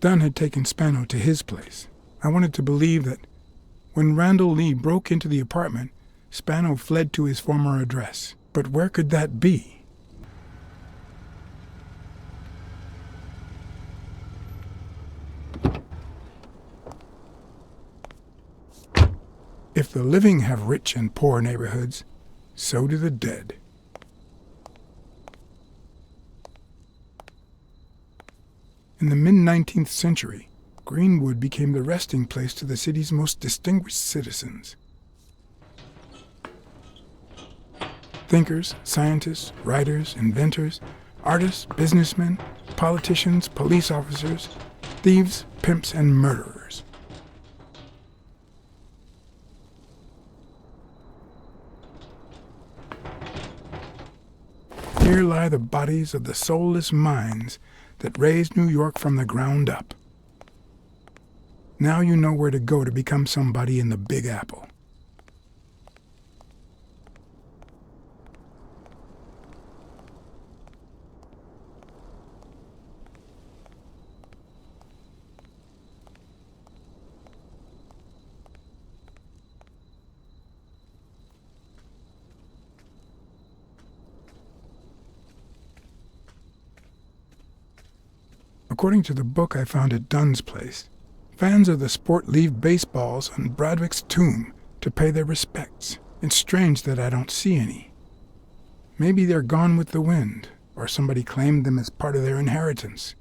Dunn had taken Spano to his place. I wanted to believe that when Randall Lee broke into the apartment, Spano fled to his former address. But where could that be? If the living have rich and poor neighborhoods, so do the dead. In the mid-19th century, Greenwood became the resting place to the city's most distinguished citizens. Thinkers, scientists, writers, inventors, artists, businessmen, politicians, police officers, thieves, pimps, and murderers. Here lie the bodies of the soulless minds that raised New York from the ground up. Now you know where to go to become somebody in the Big Apple. According to the book I found at Dunn's place, fans of the sport leave baseballs on Bradwick's tomb to pay their respects. It's strange that I don't see any. Maybe they're gone with the wind, or somebody claimed them as part of their inheritance.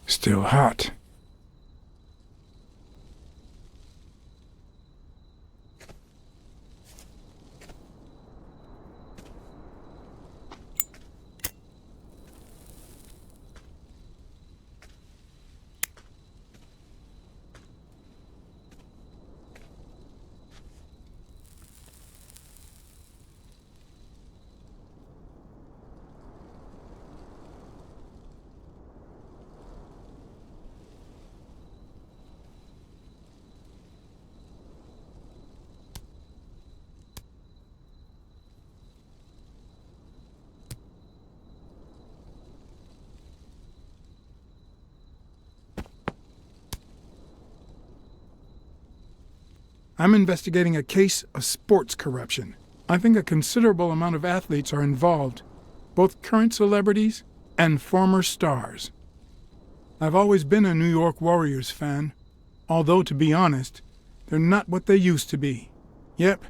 Still hot. I'm investigating a case of sports corruption. I think a considerable amount of athletes are involved, both current celebrities and former stars. I've always been a New York Warriors fan, although, to be honest, they're not what they used to be. Yep,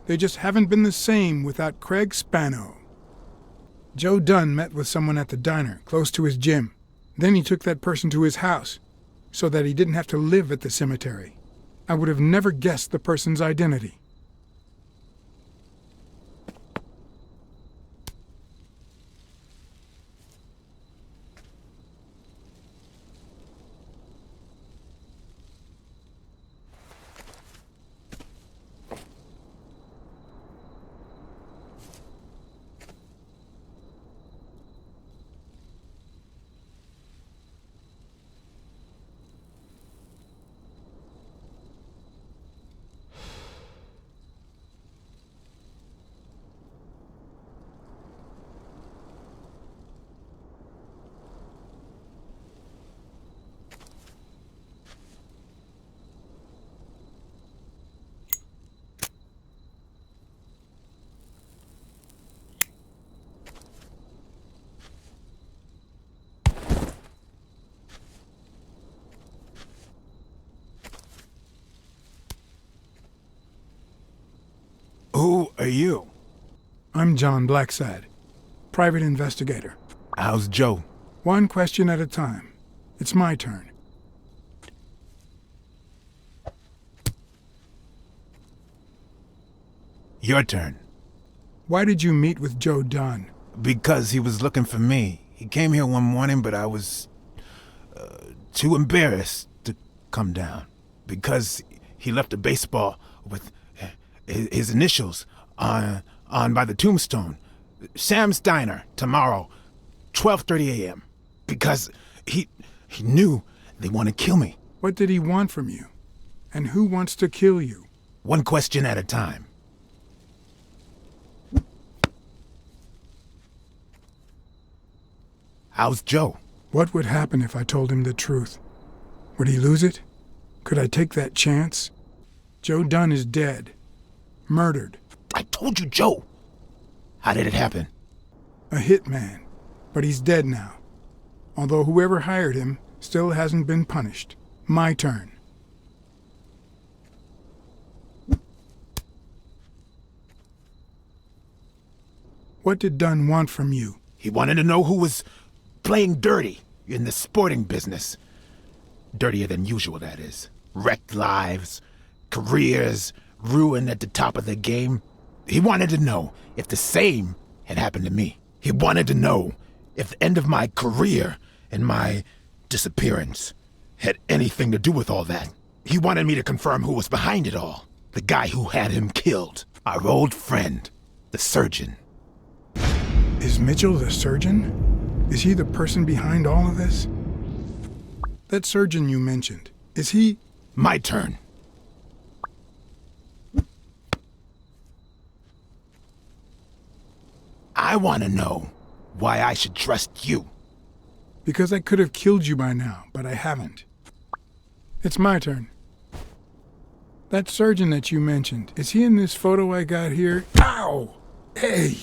they just haven't been the same without Craig Spano. Joe Dunn met with someone at the diner, close to his gym. Then he took that person to his house, so that he didn't have to live at the cemetery. I would have never guessed the person's identity. Who are you? I'm John Blacksad, private investigator. How's Joe? One question at a time. It's my turn. Your turn. Why did you meet with Joe Dunn? Because he was looking for me. He came here one morning, but I was too embarrassed to come down. Because he left a baseball with his initials on by the tombstone. Sam's Diner, tomorrow, 12:30 a.m. Because he knew they want to kill me. What did he want from you? And who wants to kill you? One question at a time. How's Joe? What would happen if I told him the truth? Would he lose it? Could I take that chance? Joe Dunn is dead. Murdered. I told you, Joe. How did it happen? A hitman. But he's dead now. Although whoever hired him still hasn't been punished. My turn. What did Dunn want from you? He wanted to know who was playing dirty in the sporting business. Dirtier than usual, that is. Wrecked lives, careers, ruined at the top of the game. He wanted to know if the same had happened to me. He wanted to know if the end of my career and my disappearance had anything to do with all that. He wanted me to confirm who was behind it all. The guy who had him killed. Our old friend, the surgeon. Is Mitchell the surgeon? Is he the person behind all of this? That surgeon you mentioned, is he... My turn. I want to know why I should trust you. Because I could have killed you by now, but I haven't. It's my turn. That surgeon that you mentioned, is he in this photo I got here? Ow! Hey!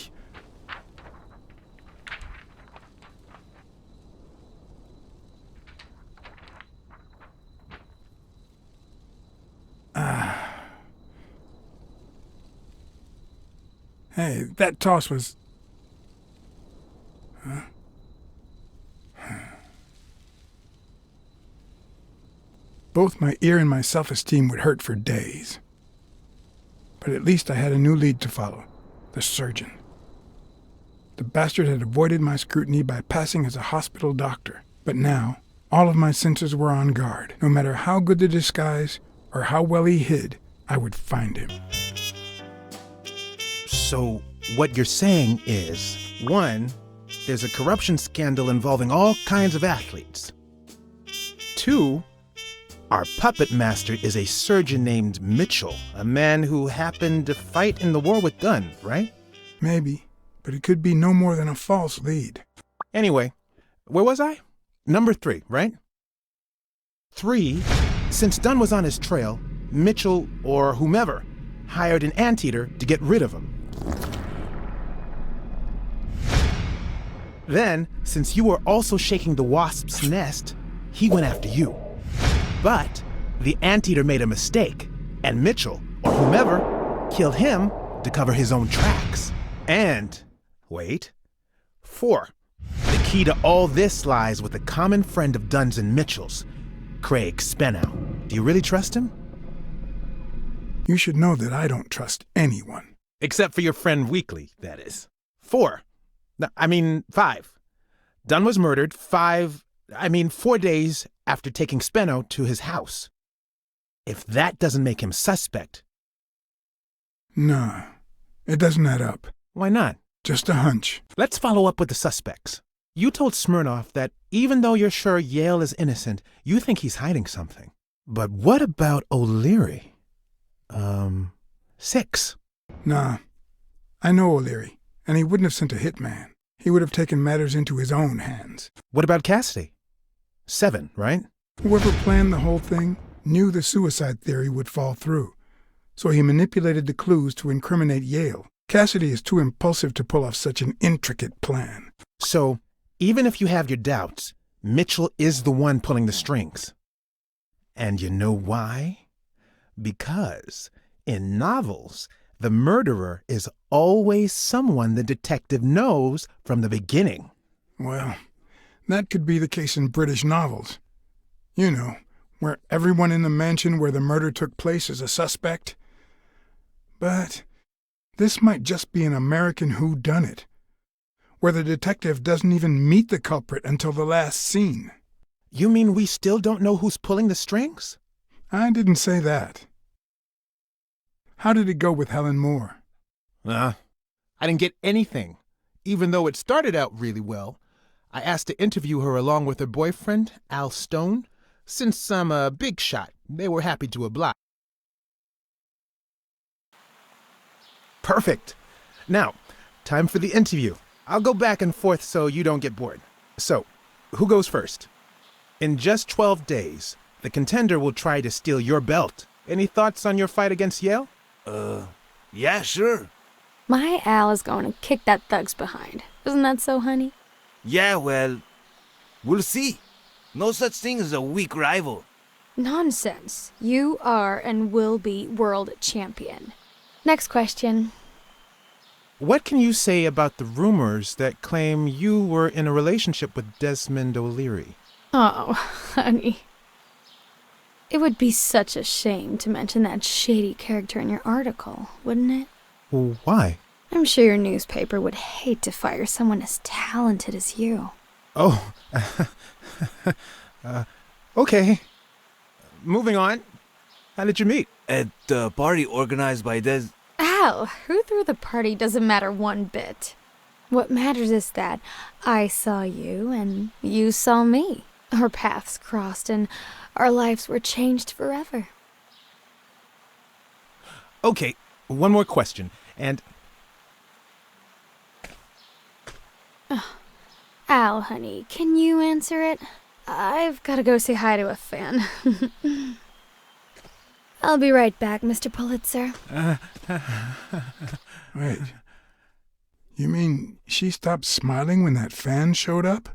Hey, that toss was... Huh? Both my ear and my self-esteem would hurt for days. But at least I had a new lead to follow. The surgeon. The bastard had avoided my scrutiny by passing as a hospital doctor. But now, all of my senses were on guard. No matter how good the disguise or how well he hid, I would find him. So, what you're saying is, 1, there's a corruption scandal involving all kinds of athletes. 2, our puppet master is a surgeon named Mitchell, a man who happened to fight in the war with Dunn, right? Maybe, but it could be no more than a false lead. Anyway, where was I? Number 3, right? 3, since Dunn was on his trail, Mitchell, or whomever, hired an anteater to get rid of him. Then, since you were also shaking the wasp's nest, he went after you. But the anteater made a mistake, and Mitchell, or whomever, killed him to cover his own tracks. And, wait, 4, the key to all this lies with a common friend of Dunn's and Mitchell's, Craig Spenow. Do you really trust him? You should know that I don't trust anyone. Except for your friend Weekly, that is. 5. Dunn was murdered 4 days after taking Spenow to his house. If that doesn't make him suspect... Nah, it doesn't add up. Why not? Just a hunch. Let's follow up with the suspects. You told Smirnoff that even though you're sure Yale is innocent, you think he's hiding something. But what about O'Leary? 6. Nah, I know O'Leary, and he wouldn't have sent a hitman. He would have taken matters into his own hands. What about Cassidy? 7, right? Whoever planned the whole thing knew the suicide theory would fall through, so he manipulated the clues to incriminate Yale. Cassidy is too impulsive to pull off such an intricate plan. So, even if you have your doubts, Mitchell is the one pulling the strings. And you know why? Because in novels, the murderer is always someone the detective knows from the beginning. Well, that could be the case in British novels. You know, where everyone in the mansion where the murder took place is a suspect. But This might just be an American whodunit, where the detective doesn't even meet the culprit until the last scene. You mean we still don't know who's pulling the strings? I didn't say that. How did it go with Helen Moore? I didn't get anything, even though it started out really well. I asked to interview her along with her boyfriend, Al Stone. Since I'm a big shot, they were happy to oblige. Perfect. Now, time for the interview. I'll go back and forth so you don't get bored. So, who goes first? In just 12 days, the contender will try to steal your belt. Any thoughts on your fight against Yale? Yeah, sure. My Al is going to kick that thug's behind. Isn't that so, honey? Yeah, well, we'll see. No such thing as a weak rival. Nonsense. You are and will be world champion. Next question. What can you say about the rumors that claim you were in a relationship with Desmond O'Leary? Oh, honey. It would be such a shame to mention that shady character in your article, wouldn't it? Well, why? I'm sure your newspaper would hate to fire someone as talented as you. Oh, okay. Moving on. How did you meet? At the party organized by Des... Al, who threw the party doesn't matter one bit. What matters is that I saw you and you saw me. Our paths crossed and our lives were changed forever. Okay, one more question, and... Al, honey, can you answer it? I've got to go say hi to a fan. I'll be right back, Mr. Pulitzer. Wait. You mean she stopped smiling when that fan showed up?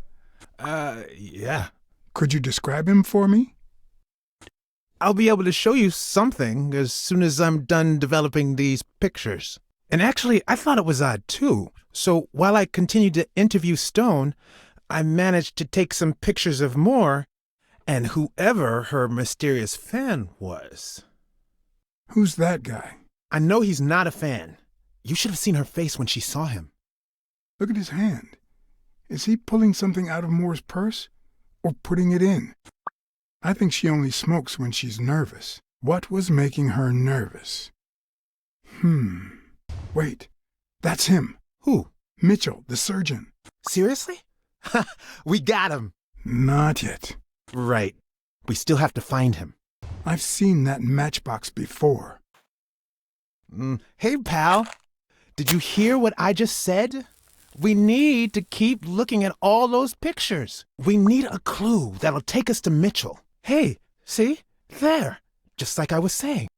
Yeah. Could you describe him for me? I'll be able to show you something as soon as I'm done developing these pictures. And actually, I thought it was odd, too. So while I continued to interview Stone, I managed to take some pictures of Moore and whoever her mysterious fan was. Who's that guy? I know he's not a fan. You should have seen her face when she saw him. Look at his hand. Is he pulling something out of Moore's purse? Or putting it in? I think she only smokes when she's nervous. What was making her nervous? Wait. That's him. Who? Mitchell, the surgeon. Seriously? Ha! We got him! Not yet. Right. We still have to find him. I've seen that matchbox before. Hey, pal. Did you hear what I just said? We need to keep looking at all those pictures. We need a clue that'll take us to Mitchell. Hey, see? There. Just like I was saying.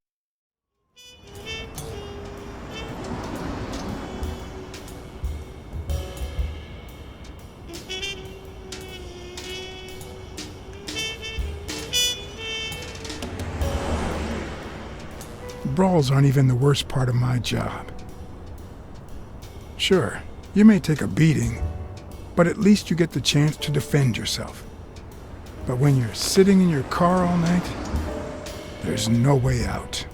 Brawls aren't even the worst part of my job. Sure, you may take a beating, but at least you get the chance to defend yourself. But when you're sitting in your car all night, there's no way out.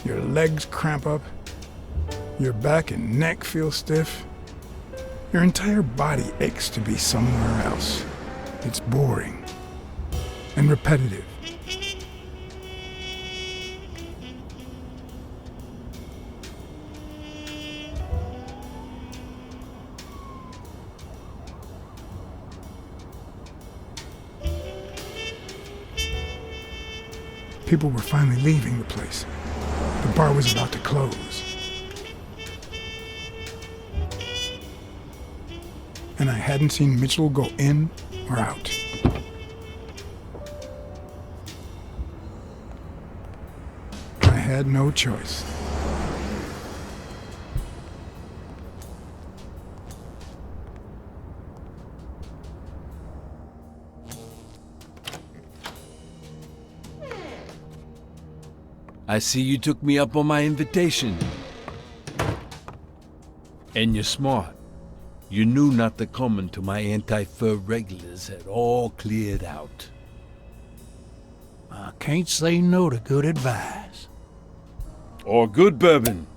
Your legs cramp up, your back and neck feel stiff, your entire body aches to be somewhere else. It's boring and repetitive. People were finally leaving the place. The bar was about to close. And I hadn't seen Mitchell go in or out. I had no choice. I see you took me up on my invitation. And you're smart. You knew not to come until my anti-fur regulars had all cleared out. can't say no to good advice. Or good bourbon.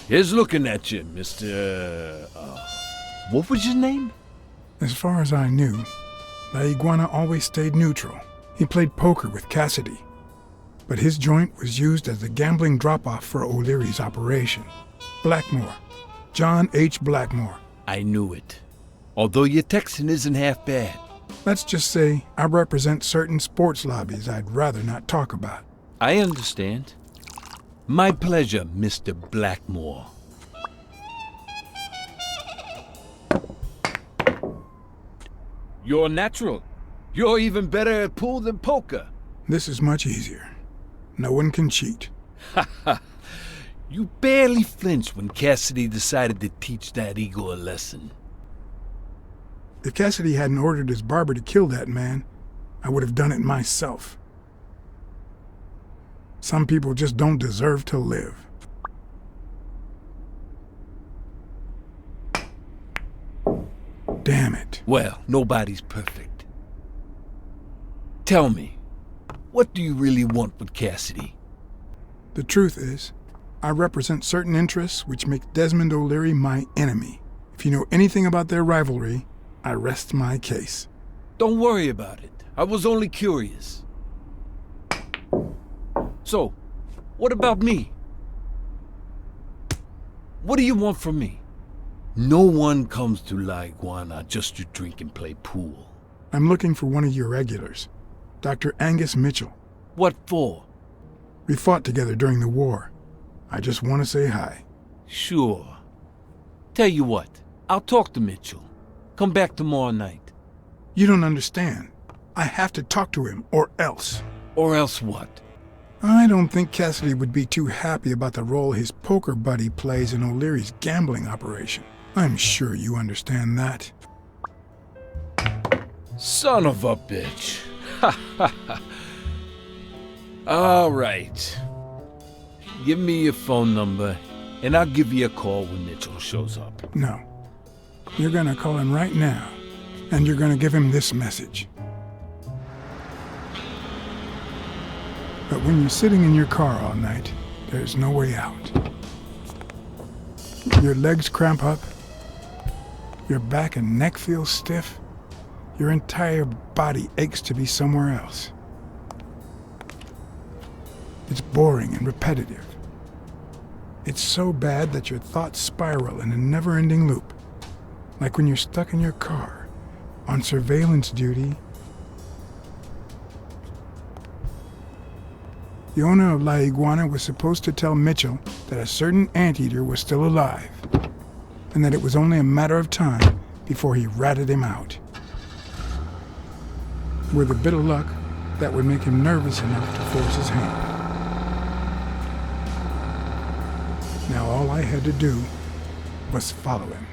Here's looking at you, Mr. What was your name? As far as I knew, the Iguana always stayed neutral. He played poker with Cassidy, but his joint was used as the gambling drop-off for O'Leary's operation. Blackmore. John H. Blackmore. I knew it. Although your Texan isn't half bad. Let's just say I represent certain sports lobbies I'd rather not talk about. I understand. My pleasure, Mr. Blackmore. You're natural. You're even better at pool than poker. This is much easier. No one can cheat. You barely flinched when Cassidy decided to teach that ego a lesson. If Cassidy hadn't ordered his barber to kill that man, I would have done it myself. Some people just don't deserve to live. Damn it. Well, nobody's perfect. Tell me, what do you really want with Cassidy? The truth is, I represent certain interests which make Desmond O'Leary my enemy. If you know anything about their rivalry, I rest my case. Don't worry about it. I was only curious. So, what about me? What do you want from me? No one comes to La Iguana just to drink and play pool. I'm looking for one of your regulars, Dr. Angus Mitchell. What for? We fought together during the war. I just want to say hi. Sure. Tell you what, I'll talk to Mitchell. Come back tomorrow night. You don't understand. I have to talk to him, or else. Or else what? I don't think Cassidy would be too happy about the role his poker buddy plays in O'Leary's gambling operation. I'm sure you understand that. Son of a bitch. All right. Give me your phone number, and I'll give you a call when Mitchell shows up. No. You're gonna call him right now, and you're gonna give him this message. But when you're sitting in your car all night, there's no way out. Your legs cramp up, your back and neck feel stiff, your entire body aches to be somewhere else. It's boring and repetitive. It's so bad that your thoughts spiral in a never-ending loop. Like when you're stuck in your car, on surveillance duty. The owner of La Iguana was supposed to tell Mitchell that a certain anteater was still alive, and that it was only a matter of time before he ratted him out. With a bit of luck, that would make him nervous enough to force his hand. Now all I had to do was follow him.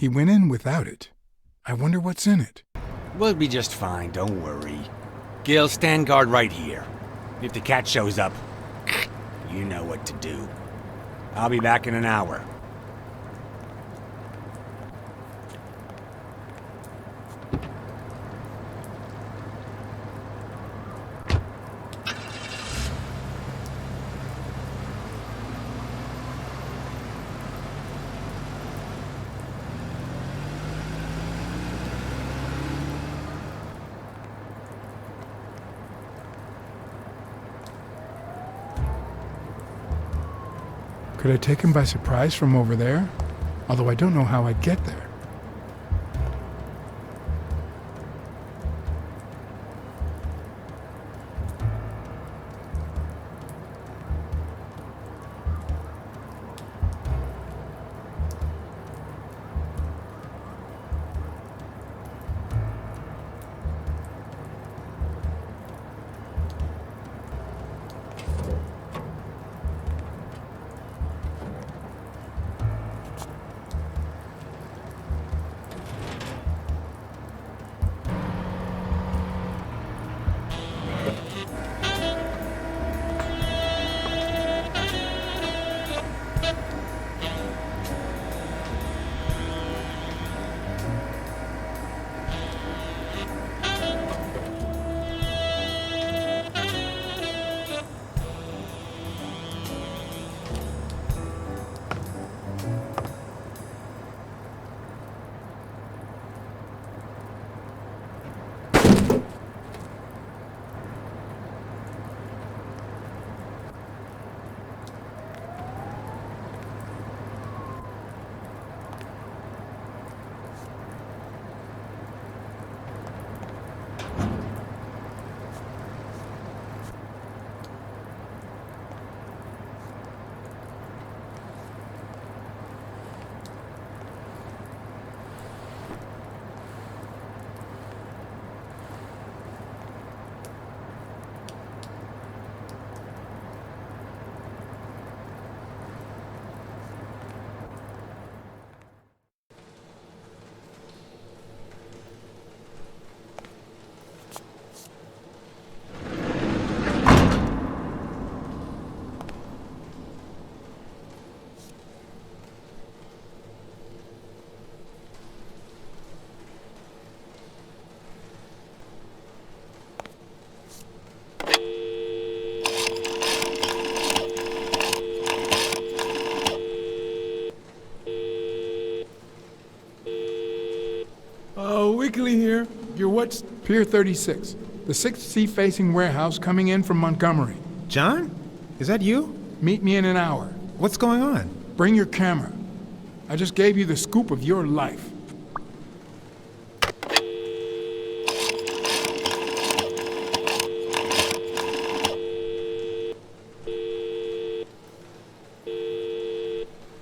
He went in without it. I wonder what's in it. We'll be just fine, don't worry. Gil, stand guard right here. If the cat shows up, you know what to do. I'll be back in an hour. Could I take him by surprise from over there? Although I don't know how I'd get there. Wiggly here. You're what's Pier 36, the 6th sea-facing warehouse coming in from Montgomery. John? Is that you? Meet me in an hour. What's going on? Bring your camera. I just gave you the scoop of your life.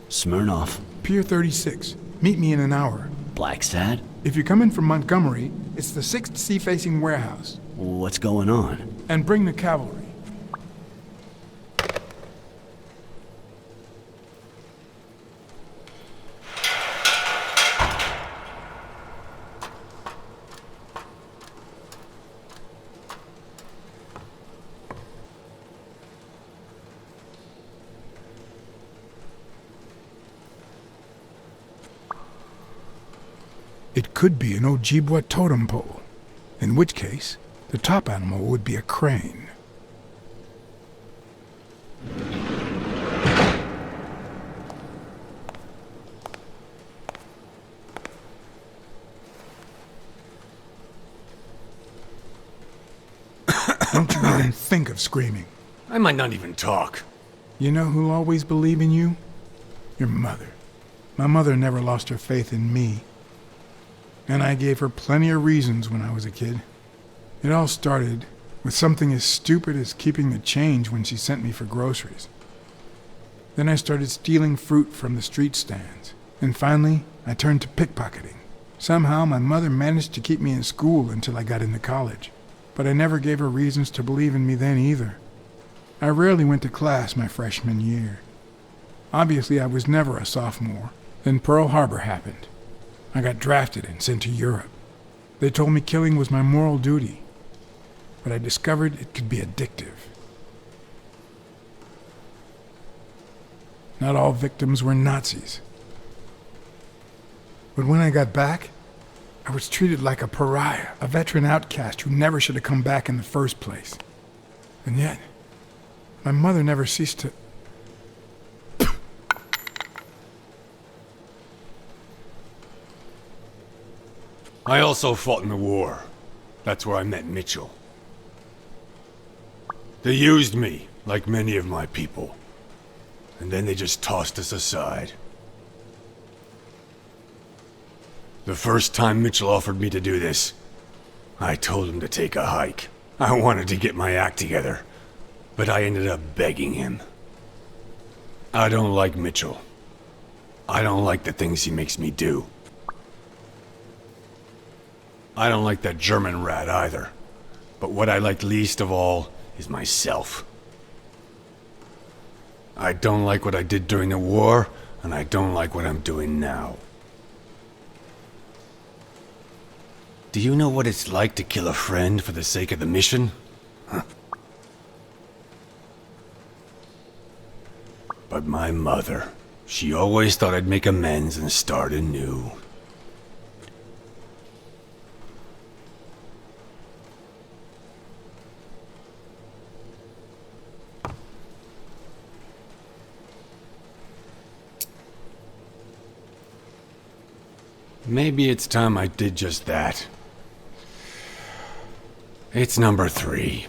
Smirnoff. Pier 36. Meet me in an hour. Blacksad? If you come in from Montgomery, it's the 6th sea-facing warehouse. What's going on? And bring the cavalry. It could be an Ojibwa totem pole, in which case, the top animal would be a crane. Don't you even think of screaming. I might not even talk. You know who'll always believe in you? Your mother. My mother never lost her faith in me. And I gave her plenty of reasons when I was a kid. It all started with something as stupid as keeping the change when she sent me for groceries. Then I started stealing fruit from the street stands. And finally, I turned to pickpocketing. Somehow, my mother managed to keep me in school until I got into college. But I never gave her reasons to believe in me then either. I rarely went to class my freshman year. Obviously, I was never a sophomore. Then Pearl Harbor happened. I got drafted and sent to Europe. They told me killing was my moral duty, but I discovered it could be addictive. Not all victims were Nazis. But when I got back, I was treated like a pariah, a veteran outcast who never should have come back in the first place. And yet, my mother never ceased to... I also fought in the war. That's where I met Mitchell. They used me, like many of my people. And then they just tossed us aside. The first time Mitchell offered me to do this, I told him to take a hike. I wanted to get my act together, but I ended up begging him. I don't like Mitchell. I don't like the things he makes me do. I don't like that German rat either. But what I like least of all is myself. I don't like what I did during the war, and I don't like what I'm doing now. Do you know what it's like to kill a friend for the sake of the mission? Huh. But my mother, she always thought I'd make amends and start anew. Maybe it's time I did just that. It's number 3.